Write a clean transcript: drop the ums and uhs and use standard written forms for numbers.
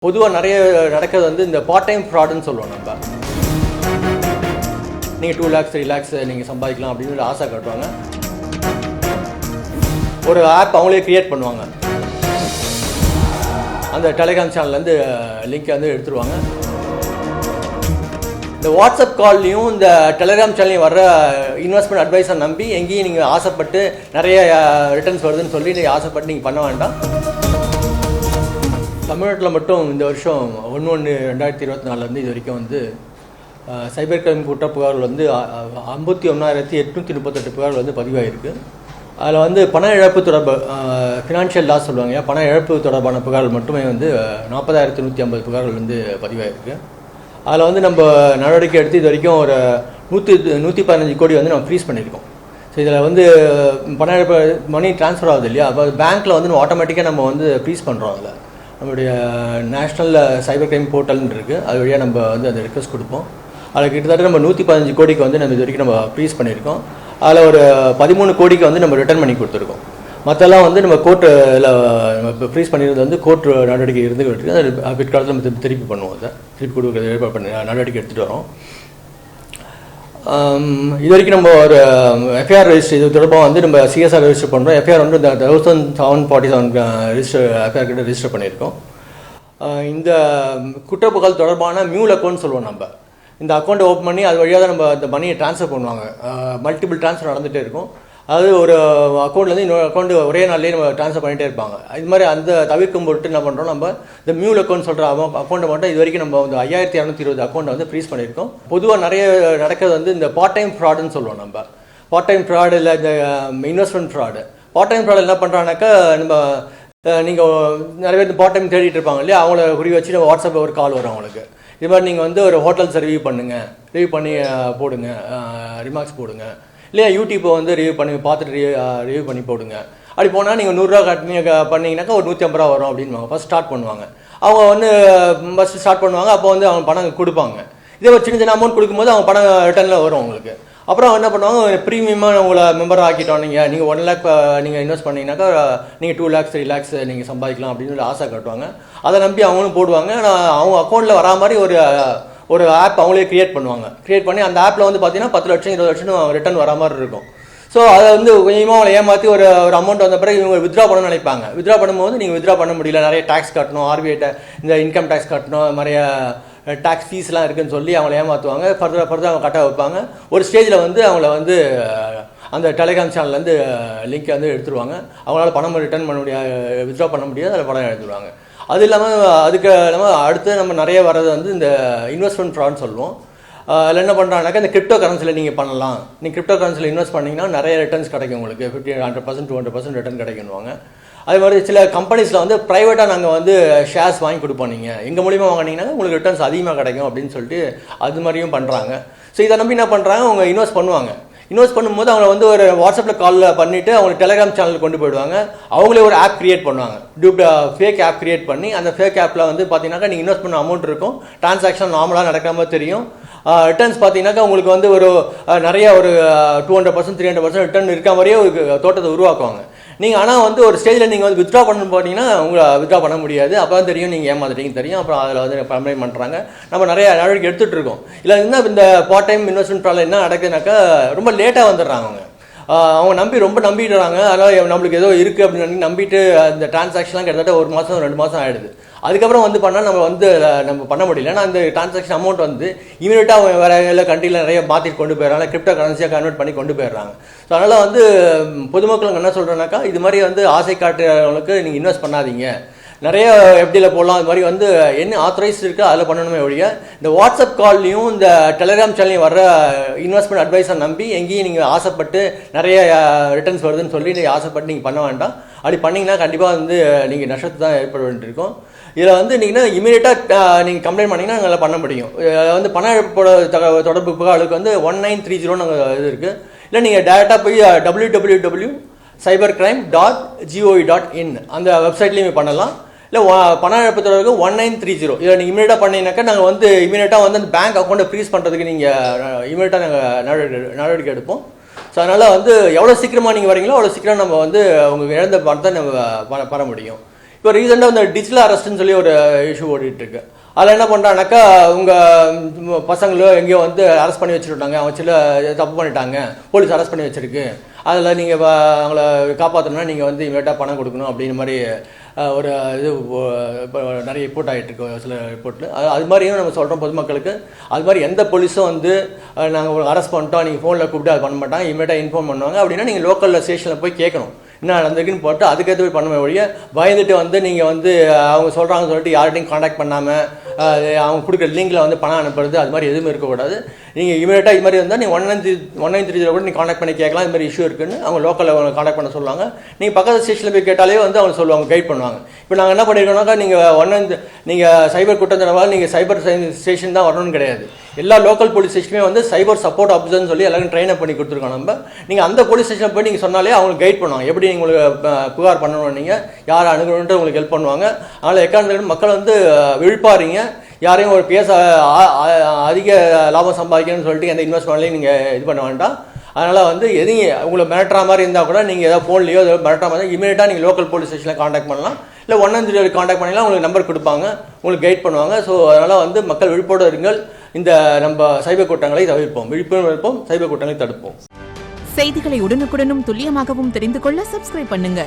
பொதுவாக நிறைய நடக்கிறது வந்து இந்த பார்ட் டைம் ஃப்ராடுன்னு சொல்லுவோம். நம்ம நீங்கள் 2 lakhs 3 lakhs நீங்கள் சம்பாதிக்கலாம் அப்படின்னு ஆசை காட்டுவாங்க. ஒரு ஆப் அவங்களே க்ரியேட் பண்ணுவாங்க. அந்த டெலிகிராம் சேனல்லேருந்து லிங்க்கை வந்து எடுத்துருவாங்க. இந்த வாட்ஸ்அப் கால்லையும் இந்த டெலிகிராம் சேனல்லையும் வர்ற இன்வெஸ்ட்மெண்ட் அட்வைஸை நம்பி எங்கேயும் நீங்கள் ஆசைப்பட்டு நிறைய ரிட்டர்ன்ஸ் வருதுன்னு சொல்லி நீங்கள் ஆசைப்பட்டு நீங்கள் பண்ண வேண்டாம். தமிழ்நாட்டில் மட்டும் இந்த வருஷம் 1/1/2024 இது வரைக்கும் வந்து சைபர் கிரைம் குற்ற புகார்கள் வந்து 51,838 புகார்கள் வந்து பதிவாகிருக்கு. அதில் வந்து பண இழப்பு தொடர்பு ஃபினான்ஷியல் லாஸ் சொல்லுவாங்க, பண இழப்பு தொடர்பான புகார்கள் மட்டுமே வந்து 40,150 புகார்கள் வந்து பதிவாகிருக்கு. அதில் வந்து நம்ம நடவடிக்கை எடுத்து இது வரைக்கும் ஒரு 115 கோடி வந்து நம்ம ஃப்ரீஸ் பண்ணியிருக்கோம். ஸோ இதில் வந்து பண இழப்பு மணி ட்ரான்ஸ்ஃபர் ஆகுது இல்லையா, அப்போ பேங்க்கில் வந்து ஆட்டோமேட்டிக்காக நம்ம வந்து ஃப்ரீஸ் பண்ணுறோம். அதில் நம்மளுடைய நேஷ்னல் சைபர் கிரைம் போர்ட்டல்னு இருக்குது, அது வழியாக நம்ம வந்து அந்த ரிக்வஸ்ட் கொடுப்போம். அதில் கிட்டத்தட்ட நம்ம 115 கோடிக்கு வந்து நம்ம இது வரைக்கும் நம்ம ஃப்ரீஸ் பண்ணியிருக்கோம். அதில் ஒரு 13 கோடிக்கு வந்து நம்ம ரிட்டர்ன் பண்ணி கொடுத்துருக்கோம். மற்றெல்லாம் வந்து நம்ம கோர்ட்டில் நம்ம ஃப்ரீஸ் பண்ணியிருந்தது வந்து கோர்ட் நடவடிக்கை இருந்துகிட்டு அது பிற்காலத்தில் நம்ம திருப்பி பண்ணுவோம். அதை திருப்பி கொடுக்குறது ஏற்பாடு பண்ணி நடவடிக்கை எடுத்துகிட்டு வரோம். இது வரைக்கும் நம்ம ஒரு எஃப்ஐஆர் ரெஜிஸ்டர் இது தொடர்பாக வந்து நம்ம சிஎஸ்ஆர் ரெஜிஸ்டர் பண்ணுறோம். எஃப்ஐஆர் வந்து 1747 எஃப்ஐஆர் கிட்ட ரெஜிஸ்டர் பண்ணியிருக்கோம். இந்த குற்றப்புகால் தொடர்பான மியூல் அக்கௌண்ட் சொல்லுவோம். நம்ம இந்த அக்கௌண்ட்டை ஓப்பன் பண்ணி அது வழியாக தான் நம்ம அந்த மணியை ட்ரான்ஸ்ஃபர் பண்ணுவாங்க. மல்டிபிள் ட்ரான்ஸ்ஃபர் நடந்துகிட்டே இருக்கும். அதாவது ஒரு அக்கௌண்ட்லேருந்து இன்னொரு அக்கௌண்ட் ஒரே நாள்லேயே நம்ம ட்ரான்ஸ்ஃபர் பண்ணிகிட்டே இருப்பாங்க. இது மாதிரி அந்த தவிர்க்கும் பொருட்டு என்ன பண்ணுறோம், நம்ம இந்த மியூல் அக்கௌண்ட் சொல்கிற அக்கௌண்ட்டை மட்டும் இது வரைக்கும் நம்ம வந்து 5,220 அக்கௌண்ட்டை வந்து ஃப்ரீஸ் பண்ணியிருக்கோம். பொதுவாக நிறைய நடக்கிறது வந்து இந்த பார்ட் டைம் ஃப்ராடுன்னு சொல்லுவோம். நம்ம பார்ட் டைம் ஃப்ராடு இல்லை இந்த investment fraud. Part time fraud என்ன பண்ணுறாங்கனாக்கா, நம்ம நீங்கள் நிறைய பேர் இந்த பார்ட் டைம் தேடிட்டு இருப்பாங்க இல்லையா, அவங்கள குறி வச்சு நம்ம வாட்ஸ்அப்பில் ஒரு கால் வரும் அவங்களுக்கு. இது மாதிரி நீங்கள் வந்து ஒரு ஹோட்டல்ஸை ரிவ்யூ பண்ணுங்கள், ரிவ்யூ பண்ணி போடுங்க, ரிமார்க்ஸ் போடுங்க, இல்லையா யூடியூப்பை வந்து ரிவ்யூ பண்ணி பார்த்துட்டு ரிவ்யூ பண்ணி போடுங்க. அப்படி போனால் நீங்கள் 100 ரூபா பண்ணிங்கனாக்கா ஒரு 150 ரூபா வரும் அப்படின்வாங்க. ஃபஸ்ட் ஸ்டார்ட் பண்ணுவாங்க. அவங்க வந்து ஃபஸ்ட்டு ஸ்டார்ட் பண்ணுவாங்க. அப்போ வந்து அவங்க பணம் கொடுப்பாங்க. இதே ஒரு சின்ன சின்ன அமௌண்ட் கொடுக்கும்போது அவங்க பணம் ரிட்டர்னில் வரும் உங்களுக்கு. அப்புறம் என்ன பண்ணுவாங்க, ப்ரீமியமாக உங்களை மெம்பராக ஆக்கிட்டோம். நீங்கள் 1 lakh நீங்கள் இன்வெஸ்ட் பண்ணிங்கனாக்கா நீங்கள் 2 lakhs 3 lakhs நீங்கள் சம்பாதிக்கலாம் அப்படின்னு ஆசை காட்டுவாங்க. அதை நம்பி அவங்களும் போடுவாங்க. அவங்க அக்கௌண்ட்டில் வரா மாதிரி ஒரு ஆப் அவங்களே க்ரியேட் பண்ணுவாங்க. க்ரியேட் பண்ணி அந்த ஆப்பில் வந்து பார்த்தீங்கன்னா 10 லட்சம் 20 லட்சம் ரிட்டர்ன் வர மாதிரி இருக்கும். ஸோ அதை வந்து கொஞ்சமாக அவங்களை ஏமாற்றி ஒரு அமௌண்ட் வந்த பிறகு இவங்க வித்ட்ரா பண்ணணும்னு நினைப்பாங்க. வித்ட்ரா பண்ணும்போது நீங்கள் வித்ட்ரா பண்ண முடியல, நிறைய டேக்ஸ் கட்டணும், ஆர்பிஐ இந்த இன்கம் டேக்ஸ் கட்டணும், நிறைய டேக்ஸ் ஃபீஸ்லாம் இருக்குதுன்னு சொல்லி அவங்கள ஏமாற்றுவாங்க. ஃபர்தர் அவங்க கட்ட வைப்பாங்க. ஒரு ஸ்டேஜில் வந்து அவங்கள வந்து அந்த டெலிகிராம் சேனல்லேருந்து லிங்க்கை வந்து எடுத்துருவாங்க. அவங்களால பணம் ரிட்டர்ன் பண்ண முடியாது, வித்ட்ரா பண்ண முடியாது, அதில் பணம் எடுத்துருவாங்க. அது இல்லாமல் அடுத்து நம்ம நிறைய வர்றது வந்து இந்த இன்வெஸ்ட்மெண்ட் ஃப்ராட்னு சொல்லுவோம். அதில் என்ன பண்ணுறாங்கனாக்கா, இந்த கிரிப்டோ கரன்சியில் நீங்கள் பண்ணலாம். நீங்கள் கிரிப்டோ கரன்சியில் இன்வெஸ்ட் பண்ணிங்கன்னா நிறைய ரிட்டர்ன்ஸ் கிடைக்கும் உங்களுக்கு. 100% 200% ரிட்டர்ன் கிடைக்குன்னுவாங்க. அதே மாதிரி சில கம்பெனிஸில் வந்து ப்ரைவேட்டாக நாங்கள் வந்து ஷேர்ஸ் வாங்கி கொடுப்போம். நீங்கள் எங்கள் மூலிமா வாங்கினீங்கன்னா உங்களுக்கு ரிட்டர்ன்ஸ் அதிகமாக கிடைக்கும் அப்படின்னு சொல்லிட்டு அது மாதிரியும் பண்ணுறாங்க. ஸோ இதை நம்பி என்ன பண்ணுறாங்க, அவங்க இன்வெஸ்ட் பண்ணுவாங்க. இன்வெஸ்ட் பண்ணும்போது அவங்க வந்து ஒரு வாட்ஸ்அப்பில் காலில் பண்ணிவிட்டு அவங்க டெலிகிராம் சேனலுக்கு கொண்டு போயிடுவாங்க. அவங்களே ஒரு ஆப் க்ரியேட் பண்ணுவாங்க, ஃபேக் ஆப் க்ரியேட் பண்ணி அந்த ஃபேக் ஆப்பில் வந்து பார்த்தீங்கன்னாக்கா நீங்கள் இன்வெஸ்ட் பண்ண அமௌண்ட் இருக்கும், ட்ரான்சாக்ஷன் நார்மலாக நடக்கிற மாதிரி தெரியும். ரிட்டர்ன்ஸ் பார்த்தீங்கன்னாக்கா உங்களுக்கு வந்து ஒரு நிறைய ஒரு 200% 300% ரிட்டர்ன் இருக்க மாதிரியே ஒரு தோட்டத்தை உருவாக்குவாங்க. நீங்கள் ஆனால் வந்து ஒரு ஸ்டேஜில் நீங்கள் வந்து வித்ட்ரா பண்ணணும் போட்டிங்கன்னா உங்களை வித்ட்ரா பண்ண முடியாது. அப்போ தான் தெரியும் நீங்கள் ஏமாத்திட்டீங்க தெரியும். அப்புறம் அதில் வந்து கம்ப்ளைண்ட் பண்ணுறாங்க. நம்ம நிறைய நடவடிக்கை எடுத்துகிட்டு இருக்கோம். இல்லை என்ன இந்த பார்ட் டைம் இன்வெஸ்ட்மெண்ட் ப்ராப்ளம் என்ன நடக்குதுனாக்கா, ரொம்ப லேட்டாக வந்துடுறாங்க. அவங்க ரொம்ப நம்பிடுறாங்க. அதனால் நம்மளுக்கு ஏதோ இருக்குது அப்படின்னு நம்பிட்டு அந்த டிரான்சாக்ஷன்லாம் கிட்டத்தட்ட 1 மாதம் 2 மாதம் ஆகிடுது. அதுக்கப்புறம் வந்து பண்ணால் நம்ம பண்ண முடியல. ஏன்னா அந்த டிரான்சாக்ஷன் அமௌண்ட் வந்து இமீடியட்டாக அவங்க வேறு எல்லா கண்ட்ரியில் நிறைய மாற்றிட்டு கொண்டு போயிடறாங்க, கிரிப்டோ கரன்சியாக கன்வெர்ட் பண்ணி கொண்டு போயிடுறாங்க. ஸோ அதனால் வந்து பொதுமக்களுக்கு என்ன சொல்கிறேன்னாக்கா, இது மாதிரி வந்து ஆசை காட்டுறவங்களுக்கு நீங்கள் இன்வெஸ்ட் பண்ணாதீங்க. நிறைய எஃப்டியில் போடலாம். அது மாதிரி வந்து என்ன ஆத்தரைஸ் இருக்குது அதில் பண்ணணுமே ஒழிய இந்த வாட்ஸ்அப் கால்லையும் இந்த டெலிகிராம் சேனல்லையும் வர்ற இன்வெஸ்ட்மெண்ட் அட்வைஸை நம்பி எங்கேயும் நீங்கள் ஆசைப்பட்டு நிறைய ரிட்டர்ன்ஸ் வருதுன்னு சொல்லி நீங்கள் ஆசைப்பட்டு நீங்கள் பண்ண வேண்டாம். அப்படி பண்ணிங்கன்னா கண்டிப்பாக வந்து நீங்கள் நஷ்டத்தை தான் ஏற்பட வேண்டியிருக்கும். இதில் வந்து நீங்கள் இமீடியட்டாக நீங்கள் கம்ப்ளைண்ட் பண்ணிங்கன்னா நாங்கள் பண்ண முடியும். வந்து பண இழப்போட தொடர்பு புகாருக்கு வந்து 1930 நாங்கள் இது இருக்குது. இல்லை நீங்கள் டேரெக்டாக போய் www.cybercrime.gov.in அந்த வெப்சைட்லேயும் பண்ணலாம். இல்லை பண இழப்பு தொடர்புக்கு 1930 இதில் நீங்கள் இமீடியட்டாக பண்ணிங்கனாக்கா நாங்கள் வந்து இமீடியட்டாக வந்து அந்த பேங்க் அக்கௌண்ட்டை ஃப்ரீஸ் பண்ணுறதுக்கு நீங்கள் இமீடியட்டாக நாங்கள் நடவடிக்கை எடுப்போம். ஸோ அதனால் வந்து எவ்வளோ சீக்கிரமாக நீங்கள் வரீங்களோ அவ்வளோ சீக்கிரம் நம்ம வந்து உங்கள் இழந்த பணத்தை நம்ம பெற முடியும். இப்போ ரீசெண்டாக இந்த டிஜிட்டல் அரெஸ்ட்னு சொல்லி ஒரு இஷ்யூ ஓடிட்டு இருக்கு. அதில் என்ன பண்ணுறாங்கனாக்கா உங்கள் பசங்களோ எங்கேயோ வந்து அரெஸ்ட் பண்ணி வச்சுருட்டாங்க, அவங்க சில தப்பு பண்ணிட்டாங்க, போலீஸ் அரெஸ்ட் பண்ணி வச்சுருக்கு, அதில் நீங்கள் அவங்கள காப்பாற்றணும்னா நீங்கள் வந்து இமீடியட்டாக பணம் கொடுக்கணும் அப்படின்ற மாதிரி ஒரு இது இப்போ நிறைய ரிப்போர்ட் ஆகிட்டு இருக்கு சில ரிப்போர்ட்டில். அது மாதிரியும் நம்ம சொல்கிறோம் பொதுமக்களுக்கு. அது மாதிரி எந்த போலீஸும் வந்து நாங்கள் உங்களுக்கு அரெஸ்ட் பண்ணிட்டோம் நீங்கள் ஃபோனில் கூப்பிட்டு அது பண்ண மாட்டாங்க, இமீடியட்டாக இன்ஃபார்ம் பண்ணுவாங்க. அப்படின்னா நீங்கள் லோக்கலில் ஸ்டேஷனில் போய் கேட்கணும் என்ன நடந்திருக்குன்னு போட்டு அதுக்கேற்ற போய் பண்ணுவேன் ஒழிய பயந்துட்டு வந்து நீங்கள் வந்து அவங்க சொல்கிறாங்கன்னு சொல்லிட்டு யார்கிட்டையும் காண்டாக்ட் பண்ணாமல் அவங்க கொடுக்குற லிங்கில் வந்து பணம் அனுப்புறது அது மாதிரி எதுவுமே இருக்கக்கூடாது. நீங்கள் இமீடியட்டாக இது மாதிரி இருந்தால் நீங்கள் 193 கூட நீங்கள் காண்டாக்ட் பண்ணி கேட்கலாம். இது மாதிரி இஷ்யூ இருக்குன்னு அவங்க லோக்கலில் அவங்க காண்டாக்ட் பண்ண சொல்லுவாங்க. நீங்கள் பக்கத்து ஸ்டேஷனில் போய் கேட்டாலே வந்து அவங்க சொல்லுவாங்க, கைட் பண்ணுவாங்க. இப்போ நாங்கள் என்ன பண்ணியிருக்கோம்னாக்கா நீங்கள் சைபர் குற்றத்தினால நீங்கள் சைபர் ஸ்டேஷன் தான் வரணும்னு கிடையாது. எல்லா லோக்கல் போலீஸ் ஸ்டேஷனுமே வந்து சைபர் சப்போர்ட் ஆஃபீஸர்னு சொல்லி எல்லாரும் ட்ரெயின் அப் பண்ணி கொடுத்துருக்கோம். நம்ம நீங்கள் அந்த போலீஸ் ஸ்டேஷனில் போய் நீங்கள் சொன்னாலே அவங்களுக்கு கைட் பண்ணுவாங்க, எப்படி உங்களுக்கு புகார் பண்ணணும், நீங்கள் யாரை அணுகணுன்ட்டு உங்களுக்கு ஹெல்ப் பண்ணுவாங்க. அதனால் எக்காரணத்துக்கு மக்கள் வந்து விழிப்பாருங்க. யாரையும் ஒரு பேச அதிக லாபம் சம்பாதிக்கணும்னு சொல்லிட்டு எந்த இன்வெஸ்ட்மெண்ட்லையும் நீங்கள் இது பண்ண வேண்டாம். அதனால் வந்து எதையும் உங்களை மிரட்டுற மாதிரி இருந்தால் கூட நீங்கள் ஏதாவது ஃபோன்லையோ ஏதோ மிரட்டுற மாதிரி இமீடியட்டாக நீங்கள் லோக்கல் போலீஸ் ஸ்டேஷனில் காண்டாக்ட் பண்ணலாம். இல்லை 193 காண்டாக்ட் பண்ணிக்கலாம், உங்களுக்கு நம்பர் கொடுப்பாங்க, உங்களுக்கு கைட் பண்ணுவாங்க. ஸோ அதனால் வந்து மக்கள் விழிப்போடு இருங்கள். இந்த நம்ம சைபர் குற்றங்களை தவிர்ப்போம், விழிப்புணர்வு இருப்போம், சைபர் குற்றங்களை தடுப்போம். செய்திகளை உடனுக்குடனும் துல்லியமாகவும் தெரிந்து கொள்ள சப்ஸ்கிரைப் பண்ணுங்க.